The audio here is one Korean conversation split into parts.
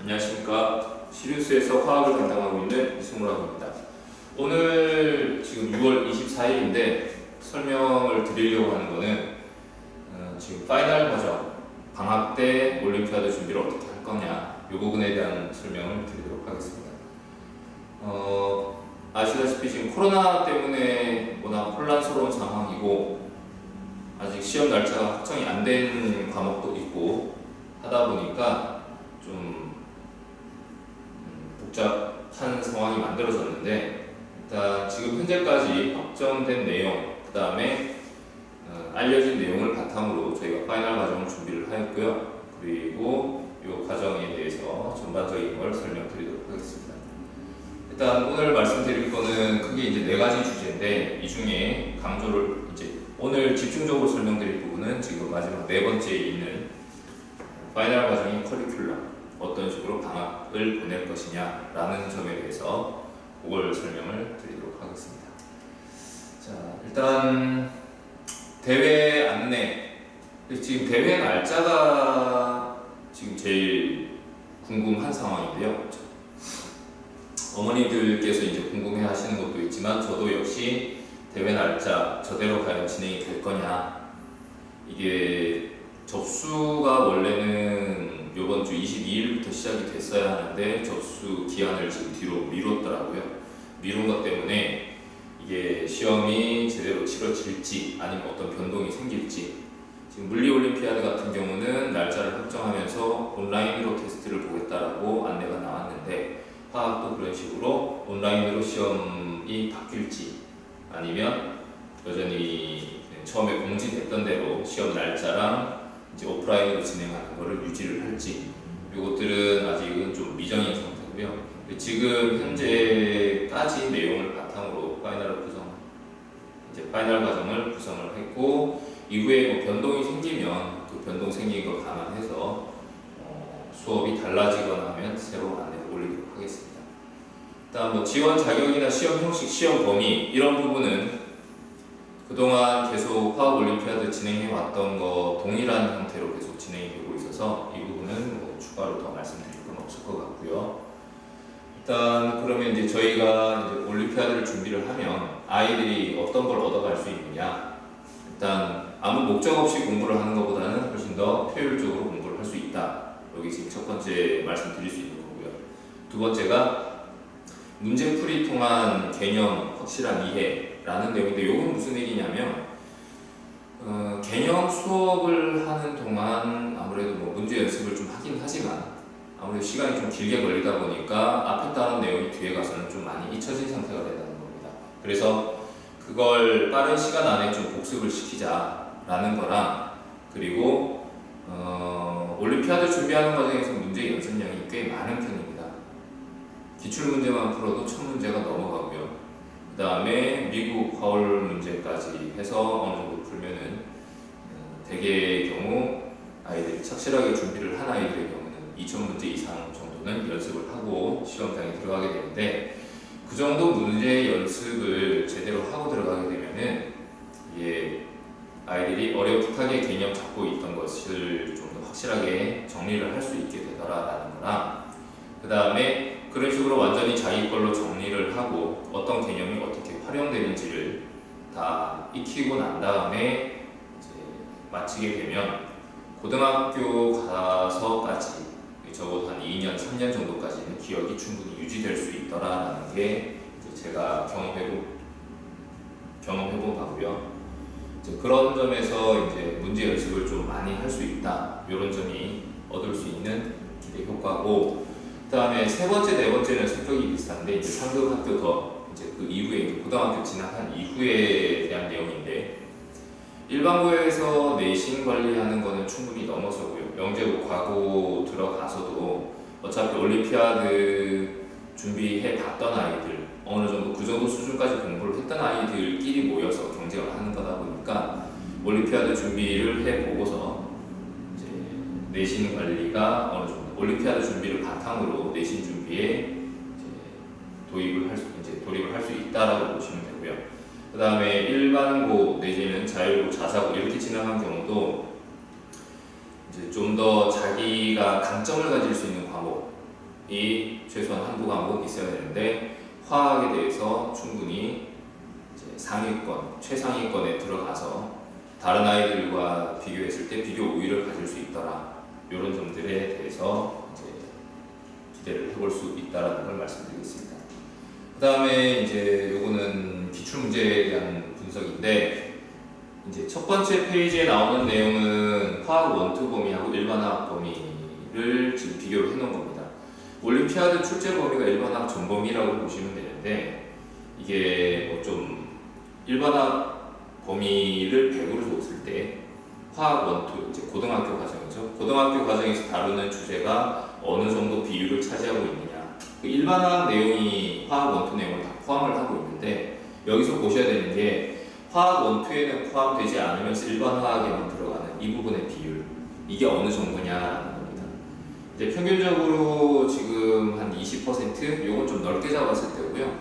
안녕하십니까. 시리우스에서 화학을 담당하고 있는 이승우라고 합니다. 오늘 지금 6월 24일인데 설명을 드리려고 하는 거는 지금 파이널 과정, 방학 때 올림피아드 준비를 어떻게 할 거냐 이 부분에 대한 설명을 드리도록 하겠습니다. 아시다시피 지금 코로나 때문에 워낙 혼란스러운 상황이고 아직 시험 날짜가 확정이 안 된 과목도 있고 하다 보니까 좀 복잡한 상황이 만들어졌는데, 일단 지금 현재까지 확정된 내용, 그 다음에 알려진 내용을 바탕으로 저희가 파이널 과정을 준비를 하였고요. 그리고 이 과정에 대해서 전반적인 걸 설명드리도록 하겠습니다. 일단 오늘 말씀드릴 거는 크게 이제 4가지 주제인데, 이 중에 강조를 이제 오늘 집중적으로 설명드릴 부분은 지금 마지막 4번째에 있는 파이널 과정의 커리큘럼, 어떤 식으로 방학을 보낼 것이냐 라는 점에 대해서 그걸 설명을 드리도록 하겠습니다. 자, 일단 대회 안내, 지금 대회 날짜가 지금 제일 궁금한 상황인데요. 어머니들께서 이제 궁금해 하시는 것도 있지만 저도 역시 대회 날짜 저대로 과연 진행이 될 거냐, 이게 접수가 원래는 이번 주 22일부터 시작이 됐어야 하는데 접수 기한을 지금 뒤로 미뤘더라고요. 미룬 것 때문에 이게 시험이 제대로 치러질지 아니면 어떤 변동이 생길지, 지금 물리올림피아드 같은 경우는 날짜를 확정하면서 온라인으로 테스트를 보겠다라고 안내가 나왔는데, 화학도 그런 식으로 온라인으로 시험이 바뀔지 아니면 여전히 처음에 공지됐던 대로 시험 날짜랑 이제 오프라인으로 진행하는 것을 유지를 할지, 이것들은 아직은 좀 미정인 상태고요. 지금 현재까지 내용을 바탕으로 파이널 과정을 구성을 했고, 이후에 뭐 변동이 생기면 그 변동 생긴 거 감안해서 수업이 달라지거나 하면 새로 안내를 올리도록 하겠습니다. 일단 뭐 지원 자격이나 시험 형식, 시험 범위 이런 부분은 그동안 계속 화학 올림피아드 진행해 왔던 거 동일한 형태로 계속 진행이 되고 있어서 이 부분은 뭐 추가로 더 말씀드릴 건 없을 것 같고요. 일단 그러면 이제 저희가 이제 올림피아드를 준비를 하면 아이들이 어떤 걸 얻어갈 수 있느냐, 일단 아무 목적 없이 공부를 하는 것보다는 훨씬 더 효율적으로 공부를 할 수 있다. 여기 지금 첫 번째 말씀드릴 수 있는 거고요. 두 번째가 문제풀이 통한 개념 확실한 이해라는 내용인데, 이건 무슨 얘기냐면 개념 수업을 하는 동안 아무래도 뭐 문제 연습을 좀 하긴 하지만 아무래도 시간이 좀 길게 걸리다 보니까 앞에 따른 내용이 뒤에 가서는 좀 많이 잊혀진 상태가 된다는 겁니다. 그래서 그걸 빠른 시간 안에 좀 복습을 시키자라는 거랑, 그리고 올림피아드 준비하는 과정에서 문제 연습량이 꽤 많은 편입니다. 기출문제만 풀어도 1000문제가 넘어가고요. 그 다음에 미국 거울 문제까지 해서 어느 정도 풀면은 대개의 경우 아이들이 착실하게 준비를 한 아이들의 경우는 2000문제 이상 정도는 연습을 하고 시험장에 들어가게 되는데, 그 정도 문제 연습을 제대로 하고 들어가게 되면은 이게 아이들이 어렴풋하게 개념 잡고 있던 것을 좀 더 확실하게 정리를 할 수 있게 되더라라는 거랑, 그 다음에 그런 식으로 완전히 자기 걸로 정리를 하고 어떤 개념이 어떻게 활용되는지를 다 익히고 난 다음에 이제 마치게 되면 고등학교 가서까지 적어도 한 2년, 3년 정도까지는 기억이 충분히 유지될 수 있더라라는 게 이제 제가 경험해본 바고요. 이제 그런 점에서 이제 문제 연습을 좀 많이 할 수 있다, 이런 점이 얻을 수 있는 기대 효과고, 그 다음에 세 번째, 네 번째는 성격이 비슷한데 이제 상급 학교 더 이제 그 이후에 이제 고등학교 진학한 이후에 대한 내용인데, 일반고에서 내신 관리하는 거는 충분히 넘어서고요. 영재고 과고 들어가서도 어차피 올림피아드 준비해 봤던 아이들, 어느 정도 그 정도 수준까지 공부를 했던 아이들끼리 모여서 경쟁을 하는 거다 보니까 올림피아드 준비를 해 보고서 이제 내신 관리가 어느 정도 올림피아드 준비를 바탕으로 내신 준비에 돌입을 할 수 있다라고 보시면 되고요. 그 다음에 일반고 내지는 자율고, 자사고 이렇게 진행한 경우도 이제 좀 더 자기가 강점을 가질 수 있는 과목, 최소한 한두 과목 있어야 되는데 화학에 대해서 충분히 이제 상위권, 최상위권에 들어가서 다른 아이들과 비교했을 때 비교 우위를 가질 수 있더라. 이런 점들에 대해서 이제 기대를 해볼 수 있다라는 걸 말씀드리겠습니다. 그 다음에 이제 요거는 기출문제에 대한 분석인데, 이제 첫 번째 페이지에 나오는 내용은 화학 원투 범위하고 일반화학 범위를 지금 비교를 해놓은 겁니다. 올림피아드 출제 범위가 일반화학 전범위라고 보시면 되는데, 이게 뭐 좀 일반화학 범위를 100으로 줬을 때 화학 원투, 이제 고등학교 과정이죠. 고등학교 과정에서 다루는 주제가 어느 정도 비율을 차지하고 있느냐. 그 일반화학 내용이 화학 원투 내용을 다 포함을 하고 있는데, 여기서 보셔야 되는 게 화학 원투에는 포함되지 않으면서 일반화학에만 들어가는 이 부분의 비율, 이게 어느 정도냐라는 겁니다. 이제 평균적으로 지금 한 20%, 요건 좀 넓게 잡았을 때고요.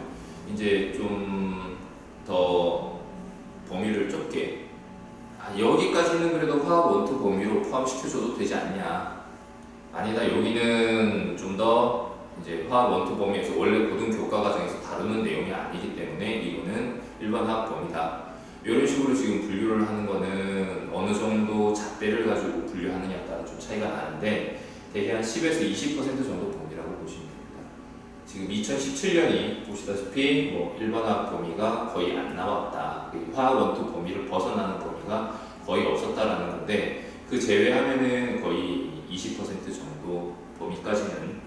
이제 좀 더 범위를 좁게, 여기까지는 그래도 화학 원투 범위로 포함시켜줘도 되지 않냐. 아니다, 여기는 좀 더 이제 화학 원투 범위에서 원래 고등 교과 과정에서 다루는 내용이 아니기 때문에 이거는 일반 화학 범위다. 이런 식으로 지금 분류를 하는 거는 어느 정도 잣대를 가지고 분류하느냐에 따라 좀 차이가 나는데, 대개 한 10에서 20% 정도 범위라고 보시면 됩니다. 지금 2017년이 보시다시피 뭐 일반 화학 범위가 거의 안 나왔다. 화학 원투 범위를 벗어나는 범위가 거의 없었다라는 건데, 그 제외하면은 거의 20% 정도 범위까지는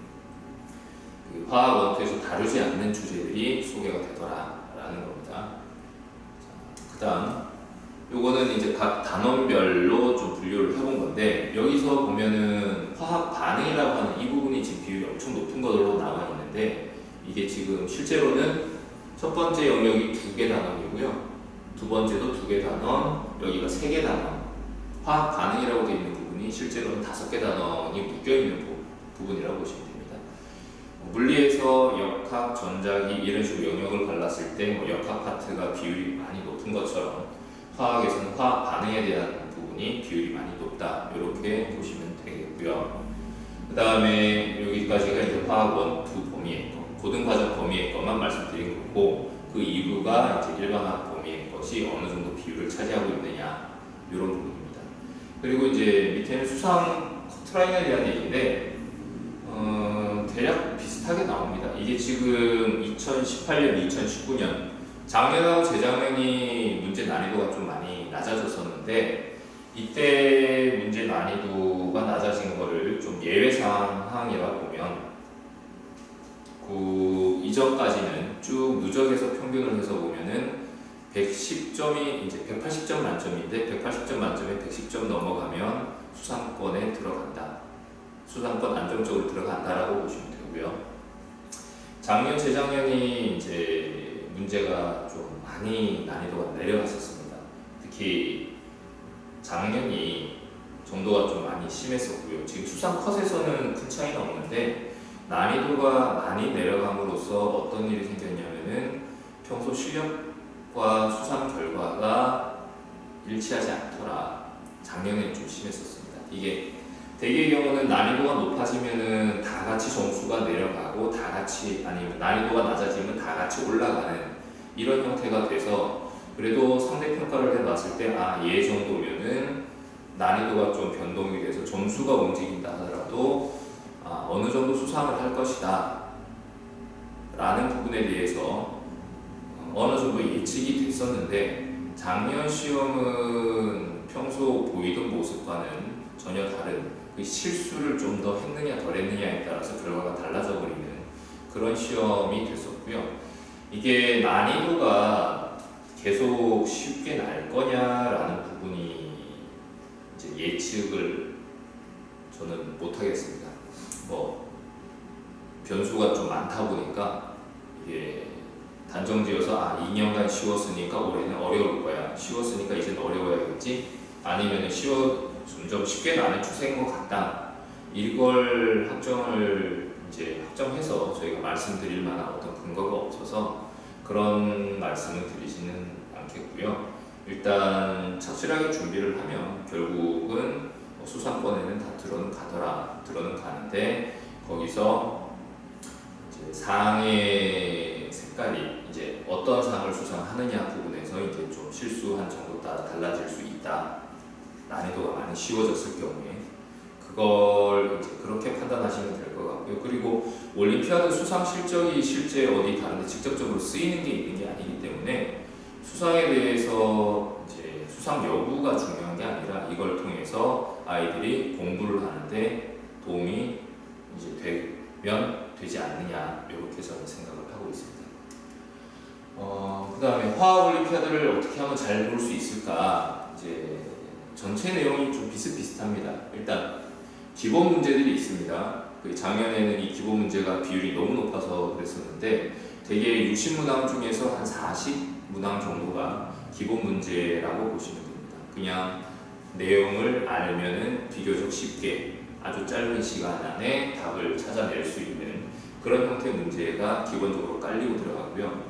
그 화학 원투에서 다루지 않는 주제들이 소개가 되더라라는 겁니다. 그 다음 요거는 이제 각 단원별로 좀 분류를 해본 건데, 여기서 보면은 화학 반응이라고 하는 이 부분이 지금 비율이 엄청 높은 것으로 나와 있는데, 이게 지금 실제로는 첫 번째 영역이 2개 단원이고요, 두 번째도 2개 단원, 여기가 3개 단원. 화학 반응이라고 되어 있는 부분이 실제로는 5개 단원이 묶여있는 부분이라고 보시면 됩니다. 물리에서 역학, 전자기 이런 식으로 영역을 갈랐을 때 뭐 역학 파트가 비율이 많이 높은 것처럼, 화학에서는 화학 반응에 대한 부분이 비율이 많이 높다. 이렇게 보시면 되겠고요. 그 다음에 여기까지가 이제 화학 원투 범위의 거, 고등과정 범위의 것만 말씀드린 거고, 그 이후가 이제 일반화학 범위의 것이 어느 정도 비율을 차지하고 있느냐, 이런 부분입니다. 그리고 이제 밑에는 수상 커트라인에 대한 얘기인데, 대략 비슷하게 나옵니다. 이게 지금 2018년, 2019년 작년하고 재작년이 문제 난이도가 좀 많이 낮아졌었는데, 이때 문제 난이도가 낮아진 거를 좀 예외 상황이라 보면, 그 이전까지는 쭉 누적해서 평균을 해서 보면은 110점이 이제 180점 만점인데, 180점 만점에 110점 넘어가면 수상권에 들어간다. 수상권 안정적으로 들어간다라고 보시면 되고요. 작년, 재작년이 이제 문제가 좀 많이 난이도가 내려갔었습니다. 특히 작년이 정도가 좀 많이 심했었고요. 지금 수상 컷에서는 큰 차이는 없는데, 난이도가 많이 내려감으로써 어떤 일이 생겼냐면은 평소 실력과 수상 결과가 일치하지 않더라. 작년에 좀 심했었습니다. 이게 대개의 경우는 난이도가 높아지면은 다 같이 점수가 내려가고, 다 같이, 아니면 난이도가 낮아지면 다 같이 올라가는 이런 형태가 돼서, 그래도 상대평가를 해봤을 때 얘 정도면은 난이도가 좀 변동이 돼서 점수가 움직인다 하더라도 어느 정도 수상을 할 것이다 라는 부분에 대해서 어느 정도 예측이 됐었는데, 작년 시험은 평소 보이던 모습과는 전혀 다른, 그 실수를 좀 더 했느냐 덜 했느냐에 따라서 결과가 달라져 버리는 그런 시험이 됐었고요. 이게 난이도가 계속 쉽게 날 거냐라는 부분이 이제 예측을 저는 못 하겠습니다. 뭐 변수가 좀 많다 보니까 이게 단정지어서 2년간 쉬웠으니까 올해는 어려울 거야, 쉬웠으니까 이제는 어려워야겠지, 아니면 점점 쉽게 나는 추세인 것 같다, 이걸 확정해서 저희가 말씀드릴 만한 어떤 근거가 없어서 그런 말씀을 드리지는 않겠고요. 일단 착실하게 준비를 하면 결국은 수상권에는 다 들어는 가는데, 거기서 상의 색깔이 이제 어떤 상을 수상하느냐 부분에서 이제 좀 실수한 정도 따라 달라질 수 있다. 난이도가 많이 쉬워졌을 경우에 그걸 이제 그렇게 판단하시면 될 것 같고요. 그리고 올림피아드 수상 실적이 실제 어디 다른데 직접적으로 쓰이는 게 있는 게 아니기 때문에 수상에 대해서 이제 수상 여부가 중요한 게 아니라 이걸 통해서 아이들이 공부를 하는데 도움이 이제 되지 않느냐 이렇게 저는 생각을 하고 있습니다. 그 다음에 화학 올림피아드를 어떻게 하면 잘 볼 수 있을까? 이제 전체 내용이 좀 비슷비슷합니다. 일단 기본 문제들이 있습니다. 작년에는 이 기본 문제가 비율이 너무 높아서 그랬었는데 대개 60문항 중에서 한 40문항 정도가 기본 문제라고 보시면 됩니다. 그냥 내용을 알면은 비교적 쉽게 아주 짧은 시간 안에 답을 찾아낼 수 있는 그런 형태의 문제가 기본적으로 깔리고 들어가고요.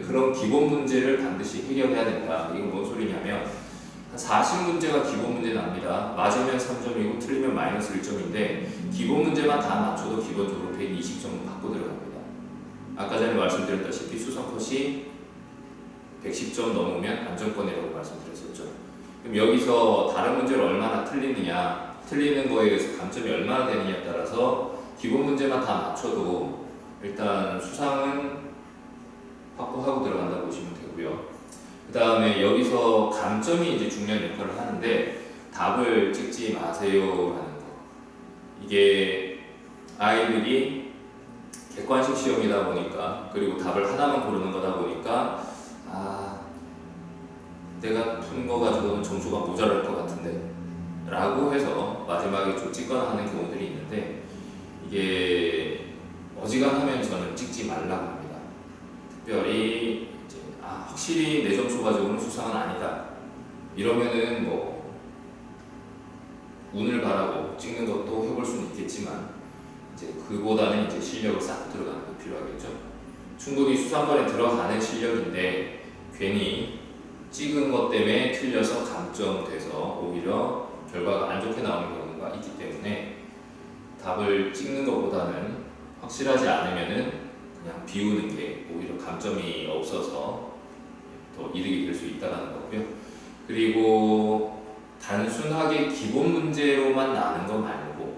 그런 기본 문제를 반드시 해결해야 된다. 이건 뭔 소리냐면 한 40문제가 기본 문제 납니다. 맞으면 3점이고 틀리면 마이너스 1점인데 기본 문제만 다 맞춰도 기본적으로 120점 받고 들어갑니다. 아까 전에 말씀드렸다시피 수성 컷이 110점 넘으면 안정권이라고 말씀드렸었죠. 그럼 여기서 다른 문제를 얼마나 틀리는 거에 의해서 감점이 얼마나 되느냐에 따라서 기본 문제만 다 맞춰도 일단 수상은 확보하고 들어간다고 보시면 되고요. 그 다음에 여기서 감점이 이제 중요한 역할을 하는데 답을 찍지 마세요라는 거. 이게 아이들이 객관식 시험이다 보니까 그리고 답을 하나만 고르는 거다 보니까 내가 푼 거 가지고는 점수가 모자랄 것 같은데 라고 해서 마지막에 좀 찍거나 하는 경우들이 있는데 이게 어지간하면 저는 찍지 말라고 합니다. 특별히 이제 확실히 내 점수 가지고는 수상은 아니다 이러면은 뭐 운을 바라고 찍는 것도 해볼 수는 있겠지만 이제 그보다는 이제 실력을 쌓고 들어가는 게 필요하겠죠. 충분히 수상권에 들어가는 실력인데 괜히 찍은 것 때문에 틀려서 감점돼서 오히려 결과가 안 좋게 나오는 경우가 있기 때문에 답을 찍는 것보다는 확실하지 않으면은 그냥 비우는 게 오히려 감점이 없어서 더 이득이 될 수 있다는 거고요. 그리고 단순하게 기본 문제로만 나는 거 말고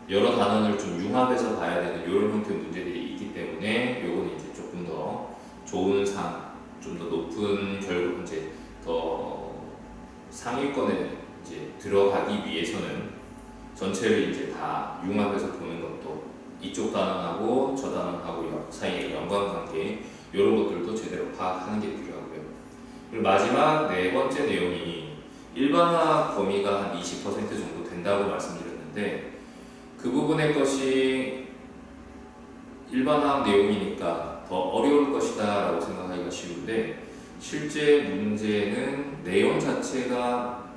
여러 단원을 좀 융합해서 봐야 되는 이런 형태의 문제들이 있기 때문에 요거는 이제 조금 더 좋은 상, 좀 더 높은 결국 이제 더 상위권에 이제 들어가기 위해서는 전체를 이제 다 융합해서 보는 것도 이쪽 단원하고 저 단원하고 사이의 연관관계 이런 것들도 제대로 파악하는 게 필요하고요. 그리고 마지막 네 번째 내용이 일반화학 범위가 한 20% 정도 된다고 말씀드렸는데 그 부분의 것이 일반화학 내용이니까 더 어려울 것이다 라고 생각하기가 쉬운데 실제 문제는 내용 자체가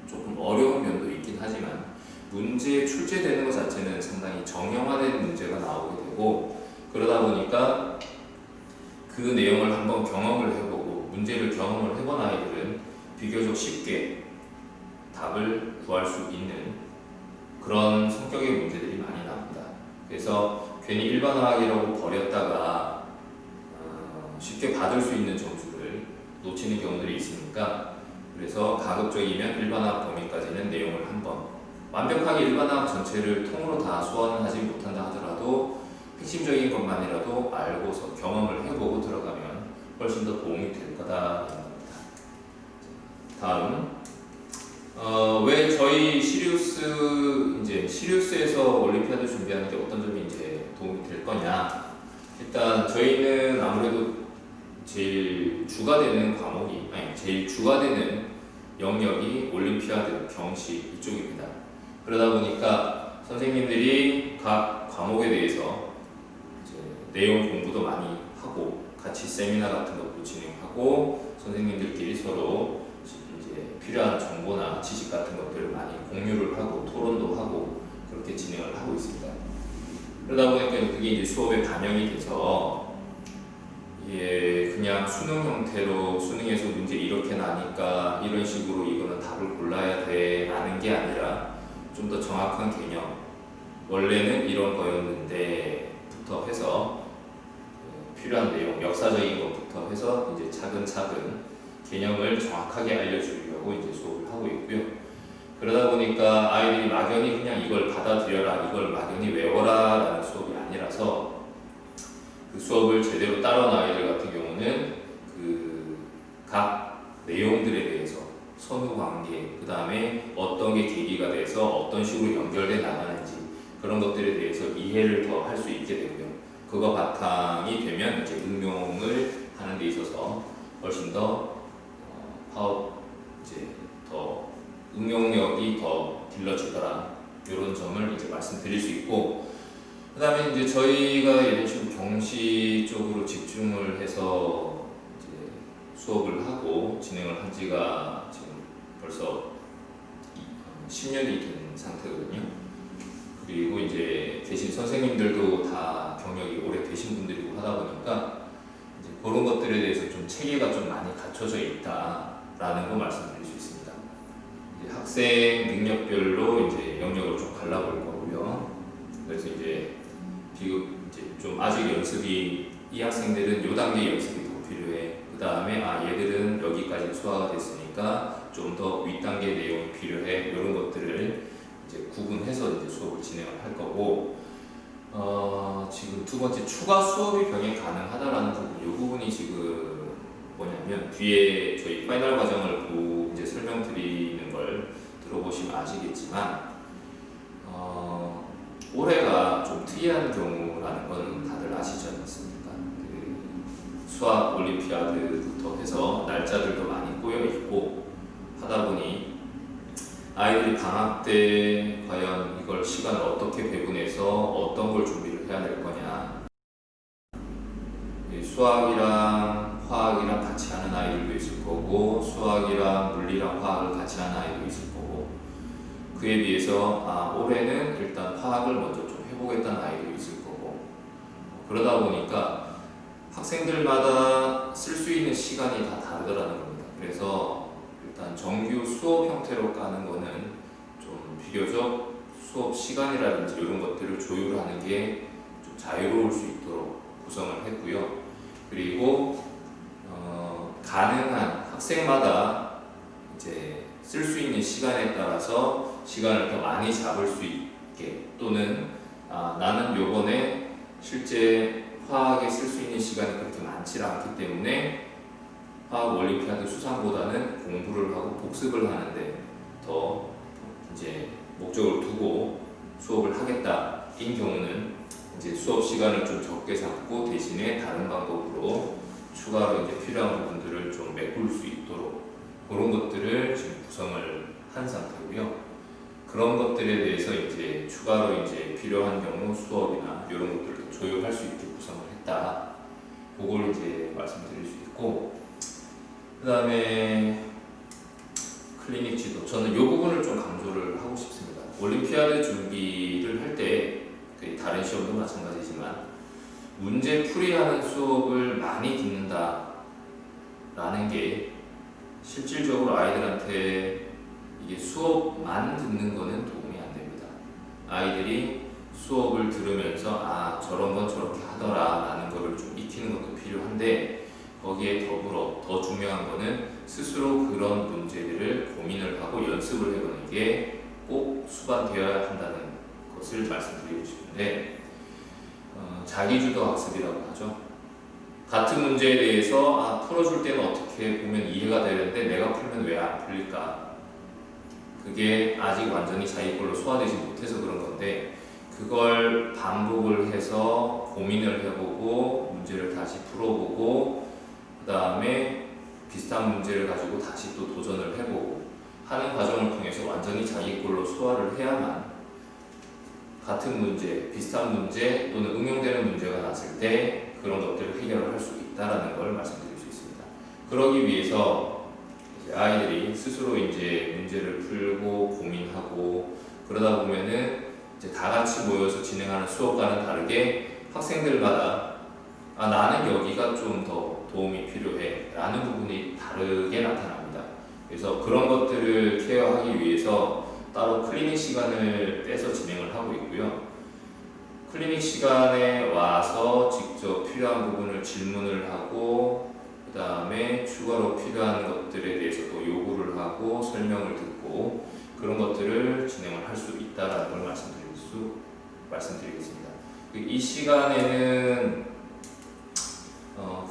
조금 어려운 면도 있긴 하지만 문제 출제되는 것 자체는 상당히 정형화된 문제가 나오게 되고 그러다 보니까 그 내용을 한번 경험을 해보고 문제를 경험을 해본 아이들은 비교적 쉽게 답을 구할 수 있는 그런 성격의 문제들이 많이 나옵니다. 그래서 괜히 일반화학이라고 버렸다가 쉽게 받을 수 있는 점수를 놓치는 경우들이 있으니까 그래서 가급적이면 일반화학 범위까지는 내용을 한번 완벽하게 일반화학 전체를 통으로 다 소화하지 못한다 하더라도 핵심적인 것만이라도 알고서 경험을 해보고 들어가면 훨씬 더 도움이 될 거다. 다음 왜 저희 시리우스에서 올림피아드 준비하는 게 어떤 점이 이제 도움이 될 거냐? 일단 저희는 아무래도 제일 주가 되는 영역이 올림피아드, 경시 이쪽입니다. 그러다 보니까 선생님들이 각 과목에 대해서 이제 내용 공부도 많이 하고 같이 세미나 같은 것도 진행하고 선생님들끼리 서로 이제 필요한 정보나 지식 같은 것들을 많이 공유를 하고 토론도 하고 그렇게 진행을 하고 있습니다. 그러다 보니까 그게 이제 수업에 반영이 돼서 그냥 수능 형태로 수능에서 문제 이렇게 나니까 이런 식으로 이거는 답을 골라야 돼 라는 게 아니라 좀 더 정확한 개념 원래는 이런 거였는데 부터 해서 필요한 내용, 역사적인 것부터 해서 이제 차근차근 개념을 정확하게 알려주려고 이제 수업을 하고 있고요. 그러다 보니까 아이들이 막연히 그냥 이걸 받아들여라, 이걸 막연히 외워라라는 수업이 아니라서 그 수업을 제대로 따라온 아이들 같은 경우는 그 각 내용들에 대해서 선후 관계, 그 다음에 어떤 게 계기가 돼서 어떤 식으로 연결돼 나가는지 그런 것들에 대해서 이해를 더 할 수 있게 되고요. 그거 바탕이 되면 이제 응용을 하는 데 있어서 훨씬 더 이제 더 응용력이 더 길러지더라, 이런 점을 이제 말씀드릴 수 있고, 그 다음에 이제 저희가 이런 식으로 경시 쪽으로 집중을 해서 이제 수업을 하고 진행을 한 지가 지금 벌써 10년이 된 상태거든요. 그리고 이제 계신 선생님들도 다 경력이 오래 되신 분들이고 하다 보니까 이제 그런 것들에 대해서 좀 체계가 좀 많이 갖춰져 있다라는 거 말씀드릴 수 있습니다. 이제 학생 능력별로 이제 영역을 좀 갈라볼 거고요. 그래서 이제 비교 이제 좀 아직 연습이, 이 학생들은 요 단계 연습이 더 필요해. 그 다음에 얘들은 여기까지 소화가 됐으니까 좀 더 윗단계 내용이 필요해. 이런 것들을 이제 구분해서 이제 수업을 진행을 할 거고, 지금 두 번째 추가 수업이 병행 가능하다라는 부분, 이 부분이 지금 뭐냐면 뒤에 저희 파이널 과정을 이제 설명드리는 걸 들어보시면 아시겠지만, 올해가 좀 특이한 경우라는 건 다들 아시지 않습니까? 그 수학 올림피아드부터 해서 날짜들도 많이 꼬여 있고 하다 보니 아이들이 방학 때 과연 이걸 시간을 어떻게 배분해서 어떤 걸 준비를 해야 될 거냐, 수학이랑 화학이랑 같이 하는 아이들도 있을 거고 수학이랑 물리랑 화학을 같이 하는 아이들도 있을 거고, 그에 비해서 올해는 일단 화학을 먼저 좀 해보겠다는 아이도 있을 거고, 그러다 보니까 학생들마다 쓸 수 있는 시간이 다 다르더라는 겁니다. 그래서 일단 정규 수업 형태로 까는 거는 좀 비교적 수업 시간이라든지 이런 것들을 조율하는 게 좀 자유로울 수 있도록 구성을 했고요. 그리고 가능한 학생마다 이제 쓸 수 있는 시간에 따라서 시간을 더 많이 잡을 수 있게, 또는 나는 요번에 실제 화학에 쓸 수 있는 시간이 그렇게 많지 않기 때문에 화학 올림피아드 수상보다는 공부를 하고 복습을 하는데 더 이제 목적을 두고 수업을 하겠다, 인 경우는 이제 수업 시간을 좀 적게 잡고 대신에 다른 방법으로 추가로 이제 필요한 부분들을 좀 메꿀 수 있도록 그런 것들을 지금 구성을 한 상태고요. 그런 것들에 대해서 이제 추가로 이제 필요한 경우 수업이나 이런 것들도 조율할 수 있게 구성을 했다. 그걸 이제 말씀드릴 수 있고, 그 다음에 클리닉 지도, 저는 이 부분을 좀 강조를 하고 싶습니다. 올림피아드 준비를 할 때 다른 시험도 마찬가지지만 문제 풀이하는 수업을 많이 듣는다 라는 게 실질적으로 아이들한테 이게 수업만 듣는 거는 도움이 안 됩니다. 아이들이 수업을 들으면서 저런 건 저렇게 하더라 라는 거를 좀 익히는 것도 필요한데, 거기에 더불어 더 중요한 거는 스스로 그런 문제들을 고민을 하고 연습을 해보는 게 꼭 수반되어야 한다는 것을 말씀드리고 싶은데, 자기주도 학습이라고 하죠. 같은 문제에 대해서 풀어줄 때는 어떻게 보면 이해가 되는데 내가 풀면 왜 안 풀릴까? 그게 아직 완전히 자기 걸로 소화되지 못해서 그런 건데, 그걸 반복을 해서 고민을 해보고 문제를 다시 풀어보고 그 다음에 비슷한 문제를 가지고 다시 또 도전을 해보고 하는 과정을 통해서 완전히 자기 걸로 소화를 해야만 같은 문제, 비슷한 문제 또는 응용되는 문제가 났을 때 그런 것들을 해결을 할 수 있다는 걸 말씀드릴 수 있습니다. 그러기 위해서 이제 아이들이 스스로 이제 문제를 풀고 고민하고 그러다 보면은 이제 다 같이 모여서 진행하는 수업과는 다르게 학생들마다 나는 여기가 좀 더 도움이 필요해 라는 부분이 다르게 나타납니다. 그래서 그런 것들을 케어하기 위해서 따로 클리닉 시간을 빼서 진행을 하고 있고요. 클리닉 시간에 와서 직접 필요한 부분을 질문을 하고 그 다음에 추가로 필요한 것들에 대해서 또 요구를 하고 설명을 듣고 그런 것들을 진행을 할 수 있다는 걸 말씀드리겠습니다. 이 시간에는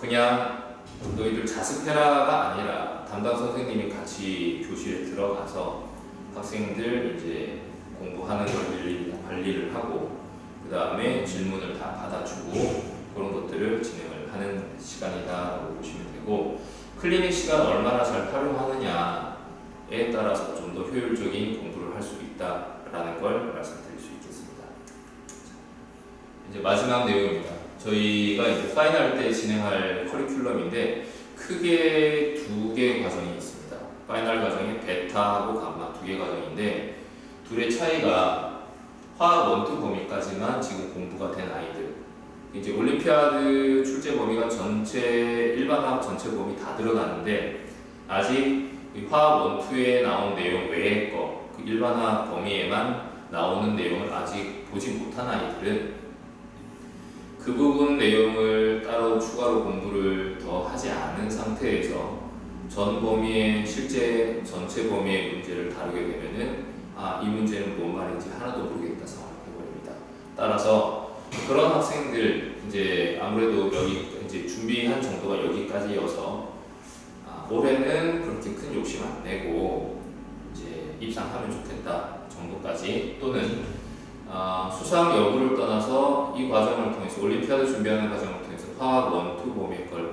그냥 너희들 자습해라가 아니라 담당 선생님이 같이 교실에 들어가서 학생들 이제 공부하는 걸 일일이 관리를 하고 그 다음에 질문을 다 받아주고 그런 것들을 진행을 하는 시간이다라고 보시면 되고 클리닉 시간 얼마나 잘 활용하느냐에 따라서 좀 더 효율적인 공부를 할 수 있다라는 걸 말씀드릴 수 있겠습니다. 이제 마지막 내용입니다. 저희가 이제 파이널 때 진행할 커리큘럼인데 크게 두 개 과정이 있습니다. 파이널 과정에 베타하고 감마 두 개 과정인데 둘의 차이가 화학 원투 범위까지만 지금 공부가 된 아이들 이제 올림피아드 출제 범위가 전체 일반화학 전체 범위 다 들어가는데 아직 화학 원투에 나온 내용 외의 거, 그 일반화학 범위에만 나오는 내용을 아직 보지 못한 아이들은 그 부분 내용을 따로 추가로 공부를 더 하지 않은 상태에서 전 범위의 실제 전체 범위의 문제를 다루게 되면은 이 문제는 뭔 말인지 하나도 모르겠다 생각해버립니다. 따라서 그런 학생들 이제 아무래도 여기 이제 준비한 정도가 여기까지여서 올해는 그렇게 큰 욕심 안 내고 이제 입상하면 좋겠다 정도까지 또는 수상 여부를 떠나서 이 과정을 통해서 올림피아드 준비하는 과정을 통해서 화학 원투 범위의 걸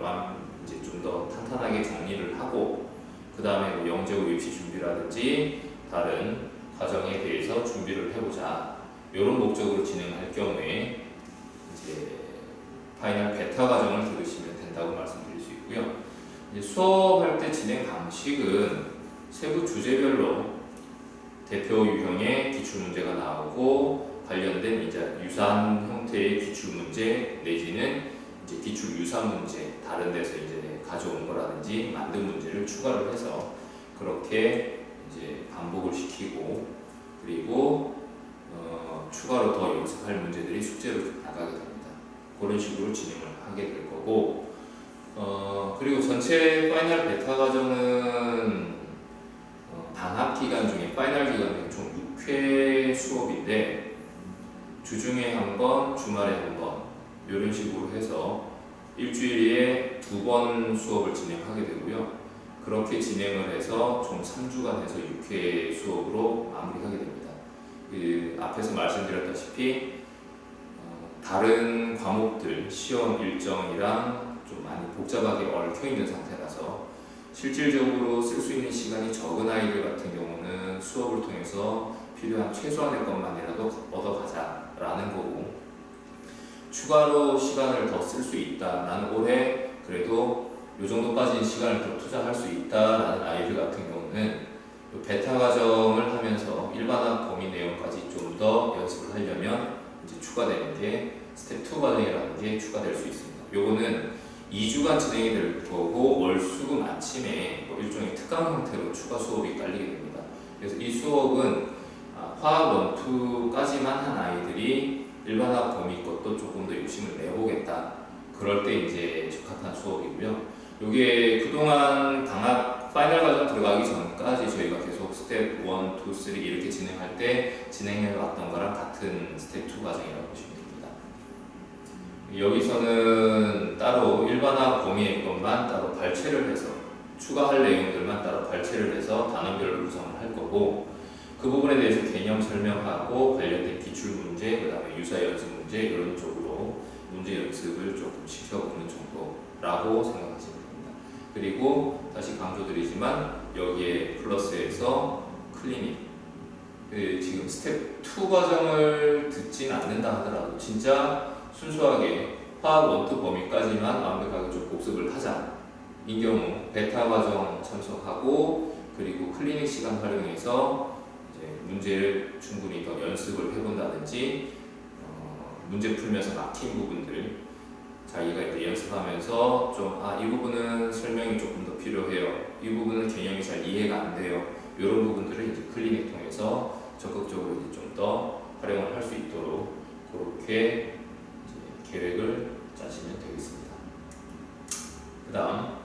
이제 좀 더 탄탄하게 정리를 하고 그 다음에 뭐 영재고 입시 준비라든지 다른 과정에 대해서 준비를 해보자 이런 목적으로 진행할 경우에 이제 파이널 베타 과정을 들으시면 된다고 말씀드릴 수 있고요. 이제 수업할 때 진행 방식은 세부 주제별로 대표 유형의 기출 문제가 나오고 관련된 이제 유사한 형태의 기출 문제 내지는 이제 기출 유사 문제 다른 데서 이제 가져온 거라든지 만든 문제를 추가를 해서 그렇게 이제 반복을 시키고 그리고 추가로 더 연습할 문제들이 숙제로 나가게 됩니다. 그런 식으로 진행을 하게 될 거고 그리고 전체 파이널 베타 과정은 방학 기간 중에 파이널 기간에 총 6회 수업인데 주중에 한 번, 주말에 한 번 이런 식으로 해서 일주일에 2번 수업을 진행하게 되고요. 그렇게 진행을 해서 총 3주간 해서 6회 수업으로 마무리하게 됩니다. 앞에서 말씀드렸다시피 다른 과목들 시험 일정이랑 좀 많이 복잡하게 얽혀 있는 상태라서 실질적으로 쓸 수 있는 시간이 적은 아이들 같은 경우는 수업을 통해서 필요한 최소한의 것만이라도 얻어가자라는 거고 추가로 시간을 더 쓸 수 있다. 나는 올해 그래도 이 정도까지 시간을 더 투자할 수 있다라는 아이들 같은 경우는 베타 과정을 하면서 일반학 범위 내용까지 좀 더 연습을 하려면 이제 추가되는 게 스텝 2 과정이라는 게 추가될 수 있습니다. 요거는 2주간 진행이 될 거고 월, 수, 금 아침에 뭐 일종의 특강 형태로 추가 수업이 깔리게 됩니다. 그래서 이 수업은 화학 1, 2까지만 한 아이들이 일반학 범위 것도 조금 더 욕심을 내보겠다. 그럴 때 이제 적합한 수업이고요. 이게 그동안 방학 파이널 과정 들어가기 전까지 저희가 계속 스텝 1, 2, 3 이렇게 진행할 때 진행해 왔던 거랑 같은 스텝 2 과정이라고 보시면 됩니다. 여기서는 따로 일반학 범위의 것만 따로 발췌를 해서 추가할 내용들만 따로 발췌를 해서 단원별로 구성을 할 거고 그 부분에 대해서 개념 설명하고 관련된 기출 문제, 그 다음에 유사 연습 문제 이런 쪽으로 문제 연습을 조금 시켜보는 정도라고 생각하시면 됩니다. 그리고 다시 강조드리지만 여기에 플러스해서 클리닉 지금 스텝 2 과정을 듣진 않는다 하더라도 진짜 순수하게 화학 1, 2 범위까지만 완벽하게 좀 복습을 하자 이 경우 베타 과정 참석하고 그리고 클리닉 시간 활용해서 이제 문제를 충분히 더 연습을 해본다든지 문제 풀면서 막힌 부분들 자기가 이제 연습하면서 좀 이 부분은 설명이 조금 더 필요해요. 이 부분은 개념이 잘 이해가 안 돼요. 이런 부분들을 이제 클리닉 통해서 적극적으로 이제 좀 더 활용을 할 수 있도록 그렇게 이제 계획을 짜시면 되겠습니다. 그 다음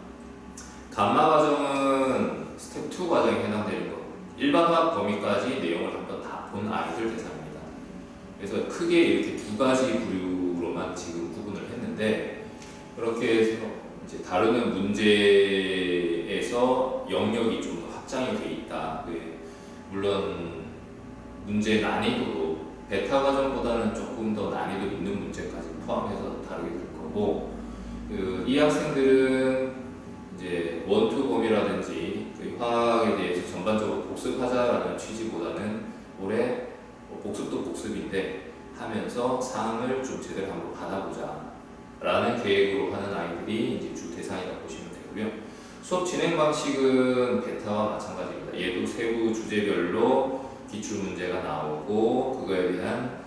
감마 과정은 스텝 2 과정에 해당되는 거, 일반화학 범위까지 내용을 한번 다 본 아이들 대상입니다. 그래서 크게 이렇게 두 가지 부류로만 지금 구분을 했는데, 그렇게 해서 이제 다루는 문제에서 영역이 좀 더 확장이 돼 있다. 물론 문제 난이도도 베타 과정보다는 조금 더 난이도 있는 문제까지 포함해서 다루게 될 거고, 이 학생들은 이제 원투 범위라든지 화학에 대해서 전반적으로 복습하자라는 취지보다는 올해 복습도 복습인데 하면서 상을 좀 제대로 한번 받아보자 라는 계획으로 하는 아이들이 이제 주 대상이라고 보시면 되고요. 수업 진행 방식은 베타와 마찬가지입니다. 얘도 세부 주제별로 기출 문제가 나오고, 그거에 대한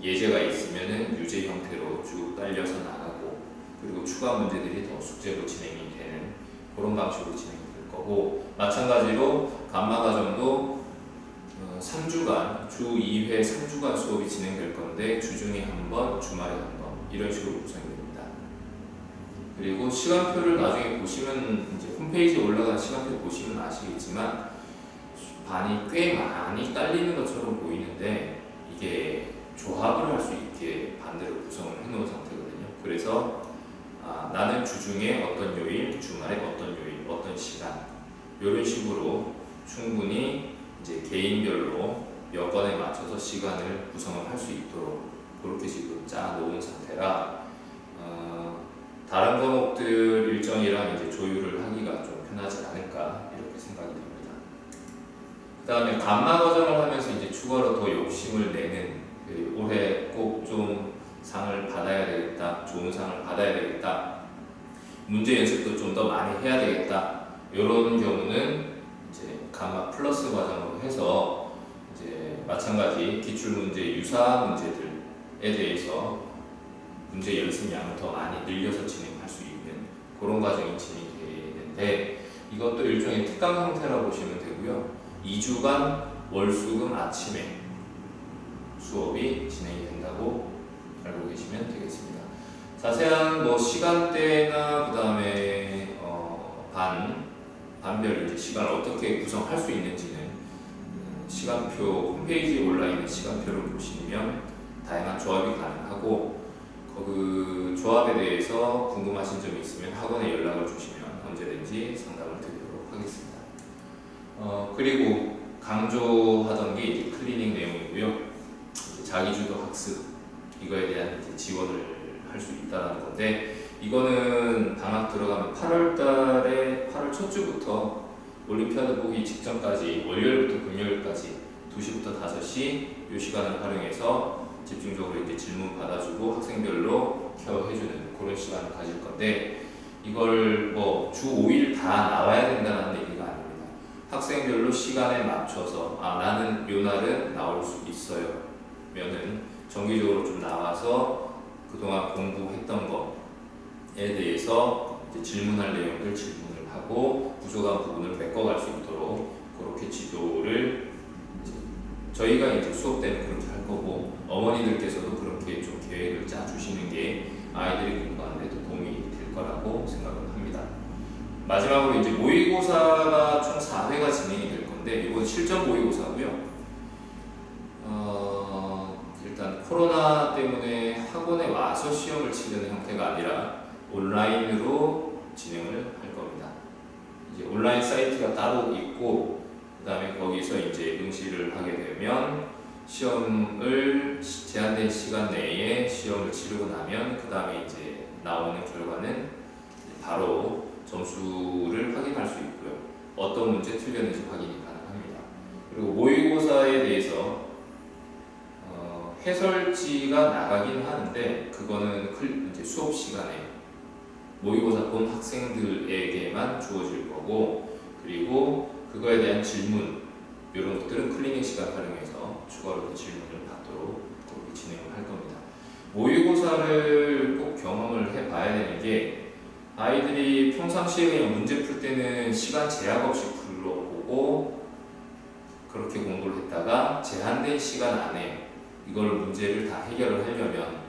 예제가 있으면은 유제 형태로 쭉 딸려서 나가고, 그리고 추가 문제들이 더 숙제로 진행이 되는 그런 방식으로 진행이 될 거고, 마찬가지로 감마 과정도 3주간 주 2회 3주간 수업이 진행될 건데, 주중에 한 번, 주말에 한 번, 이런 식으로 구성이 됩니다. 그리고 시간표를 나중에 보시면, 이제 홈페이지에 올라간 시간표 보시면 아시겠지만 반이 꽤 많이 딸리는 것처럼 보이는데, 이게 조합을 할 수 있게 반대로 구성을 해놓은 상태거든요. 그래서 나는 주중에 어떤 요일, 주말에 어떤 요일, 어떤 시간, 이런 식으로 충분히 이제 개인별로 여건에 맞춰서 시간을 구성을 할 수 있도록 그렇게 지금 짜 놓은 상태라, 다른 과목들 일정이랑 이제 조율을 하기가 좀 편하지 않을까 이렇게 생각이 됩니다. 그 다음에 감마 과정을 하면서 이제 추가로 더 욕심을 내는, 올해 꼭 좀 상을 받아야 되겠다, 좋은 상을 받아야 되겠다, 문제 연습도 좀 더 많이 해야 되겠다, 이런 경우는 이제 감마 플러스 과정으로 해서 이제 마찬가지 기출 문제 유사 문제들에 대해서 문제 연습량을 더 많이 늘려서 진행할 수 있는 그런 과정이 진행되는데, 이것도 일종의 특강 형태라고 보시면 되고요. 2주간 월수금 아침에 수업이 진행이 된다고 알고 계시면 되겠습니다. 자세한 시간대나 그 다음에 반별 이제 시간을 어떻게 구성할 수 있는지는 시간표 홈페이지에 올라 있는 시간표를 보시면 다양한 조합이 가능하고, 그 조합에 대해서 궁금하신 점이 있으면 학원에 연락을 주시면 언제든지 상담을 드리도록 하겠습니다. 그리고 강조하던 게 이제 클리닝 내용이고요. 자기주도 학습, 이거에 대한 이제 지원을 할 수 있다는 건데, 이거는 방학 들어가면 8월 첫 주부터 올림피아드 보기 직전까지 월요일부터 금요일까지 2시부터 5시 이 시간을 활용해서 집중적으로 이제 질문 받아주고 학생별로 케어해주는 그런 시간을 가질 건데, 이걸 주 5일 다 나와야 된다는 얘기가 아닙니다. 학생별로 시간에 맞춰서 나는 요 날은 나올 수 있어요 면은 정기적으로 좀 나와서 그동안 공부했던 것에 대해서 이제 질문할 내용들 질문을 하고 부족한 부분을 메꿔갈 수 있도록 그렇게 지도를 저희가 이제 수업 때는 그렇게 할 거고, 어머니들께서도 그렇게 좀 계획을 짜 주시는 게 아이들이 공부하는 데도 도움이 될 거라고 생각을 합니다. 마지막으로 이제 모의고사가 총 4회가 진행이 될 건데, 이건 실전 모의고사고요. 일단 코로나 때문에 학원에 와서 시험을 치는 형태가 아니라 온라인으로 진행을 할 겁니다. 이제 온라인 사이트가 따로 있고, 그 다음에 거기서 이제 응시를 하게 되면 시험을 제한된 시간 내에 시험을 치르고 나면 그 다음에 이제 나오는 결과는 바로 점수를 확인할 수 있고요. 어떤 문제 틀렸는지 확인이 가능합니다. 그리고 모의고사에 대해서 해설지가 나가긴 하는데, 그거는 이제 수업 시간에 모의고사 본 학생들에게만 주어질 거고, 그리고 그거에 대한 질문 이런 것들은 클리닝 시간 활용해서 추가로 질문을 받도록 그렇게 진행을 할 겁니다. 모의고사를 꼭 경험을 해봐야 되는 게, 아이들이 평상시에 그냥 문제 풀 때는 시간 제약 없이 불러보고 그렇게 공부를 했다가 제한된 시간 안에 이걸 문제를 다 해결을 하려면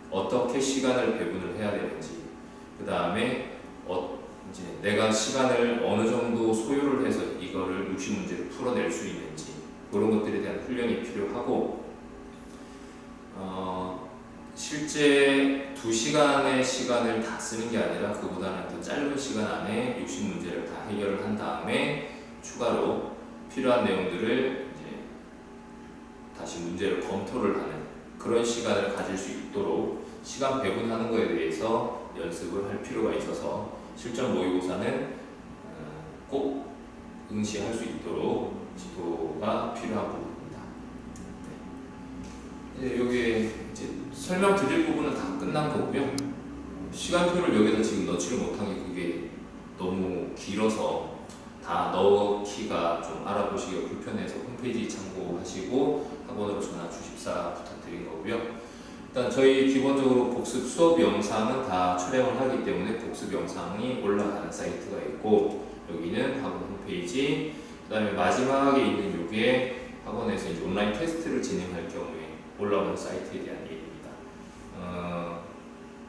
어떻게 시간을 배분을 해야 되는지, 그 다음에 이제 내가 시간을 어느 정도 소요를 해서 이거를 육식 문제를 풀어낼 수 있는지, 그런 것들에 대한 훈련이 필요하고, 실제 2시간의 시간을 다 쓰는 게 아니라 그보다는 더 짧은 시간 안에 육식 문제를 다 해결을 한 다음에 추가로 필요한 내용들을 이제 다시 문제를 검토를 하는 그런 시간을 가질 수 있도록 시간 배분하는 것에 대해서 연습을 할 필요가 있어서 실전 모의고사는 꼭 응시할 수 있도록 지도가 필요한 부분입니다. 네. 여기에 이제 설명드릴 부분은 다 끝난 거고요. 시간표를 여기다 지금 넣지를 못한 게 그게 너무 길어서 다 넣기가 좀 알아보시기가 불편해서 홈페이지 참고하시고 학원으로 전화 주십사 부탁드린 거고요. 일단 저희 기본적으로 복습 수업 영상은 다 촬영을 하기 때문에 복습 영상이 올라가는 사이트가 있고, 여기는 학원 홈페이지, 그 다음에 마지막에 있는 요게 학원에서 이제 온라인 테스트를 진행할 경우에 올라오는 사이트에 대한 얘기입니다.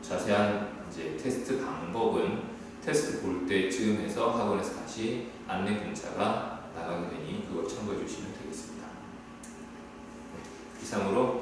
자세한 이제 테스트 방법은 테스트 볼 때쯤 해서 학원에서 다시 안내 문자가 나가게 되니 그걸 참고해 주시면 되겠습니다. 이상으로